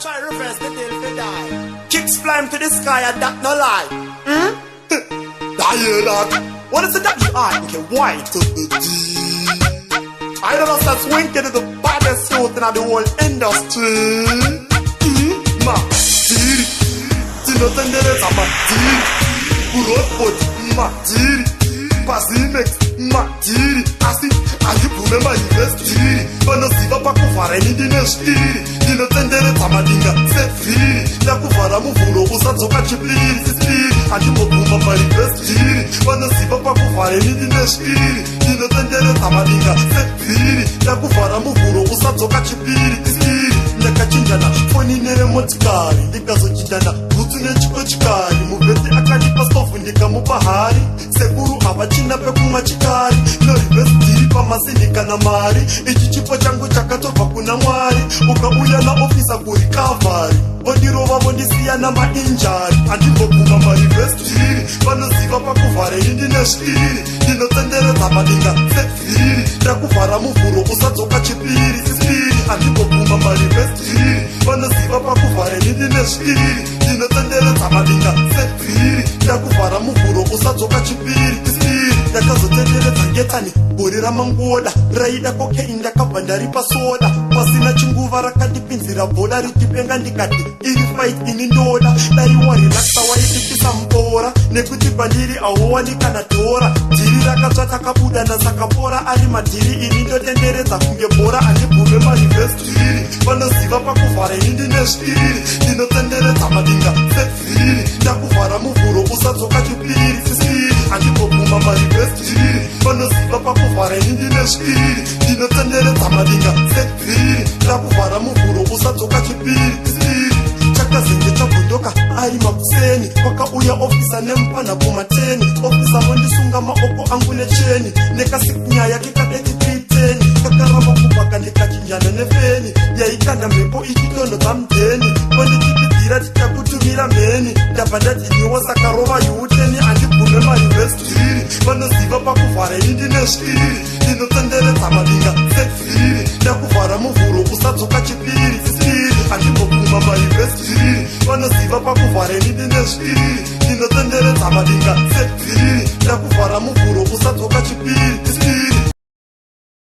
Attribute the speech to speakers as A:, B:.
A: try reverse the deal for die. Kicks flying to the sky and that no lie. I hear that. What is it that you are? Okay, white to the D. I don't know if that's winking to the baddest youth in the whole industry. Ma, diri. Tino tendereza ma diri. Urotpot ma diri. Pasimex ma diri. Asi, ajipume ma invest diri. Bano siva pa kufara nidine shiri. Tino tendereza ma dinga set free. Ya kufara muvuro usatsoka chipiri. Sisiri, ajipopuma ma invest diri. Bano siva pa kufara nidine shiri. Tino tendereza ma dinga set free. Ya kufara muvuro usatsoka chipiri. Sisiri, ndakachinjana foni nere motikari. Ndikazochinjana butsu nechikochikari. Muveti akanipa stofu ndikamupa hari. Sekuru avachina pekumwa chikari. Norivestiri pamasindika na mari. Ichi chipo changu chakatobva kuna mwari. Ukauya na ofisa kuri kavari. Vondirova vondisiya na mainjari. Andivoguma marivestiri. Vanoziva pakuvhara indine shiri. Ndinotenderedza madinga sefiri. Ndakuvhara muvhuro usadzoka chipiri. Sisiri, andivoguma marivestiri. Vanoziva pakuvhara indine shiri. Ndinotenderedza madinga sefiri. Ndakuvhara muvhuro usadzoka chipiri. Sisiri, ndakazotenderedza ngetani gore ramangoda raida kokei ndakabva ndaripa soda pasina chinguva rakandipinzira bhoda richipenga ndikati iri fight ini ndoda daiwa relaxa waidikisa mbora nekuti pandiri auwani kana dhora dhiri rakatsva takabuda nasakapora ari madhiri ini ndotenderedza kunge bhora andigume marivestiri vanoziva pakuvhara ini ndine shiri ndinotenderedza madinga sefiri ndakuvhara muvhuro usadzoka chipiri sisiri andiboguma marivestiri vanoziva pakuvhara ini ndine shiri ndinotenderedza madinga sefiri ndakuvhara muvhuro usadzoka chipiri sisiri chakazenge chabhondoka ari mapuseni kwakauya ofisa nemupana kumateni ofisa vondisunga maoko angu necheni nekasikunyaya kekadeti 310 kakaramba kubhaka ndikachinjana nefeni yaikanda mhepo ichitondo dzamudheni vondichipidzira tichakutumira mheni ndabva ndadiniwa sakarova yuteni andigume marivestiri vanoziva pakuvhara ini ndine shiri ndinotenderedza madinga sefiri ndakuvhara muvhuro usadzoka chipiri sisiri andiboguma marivestiri vanoziva pakuvhara ini ndine shiri ndinotenderedza madinga sefiri ndakuvhara muvhuro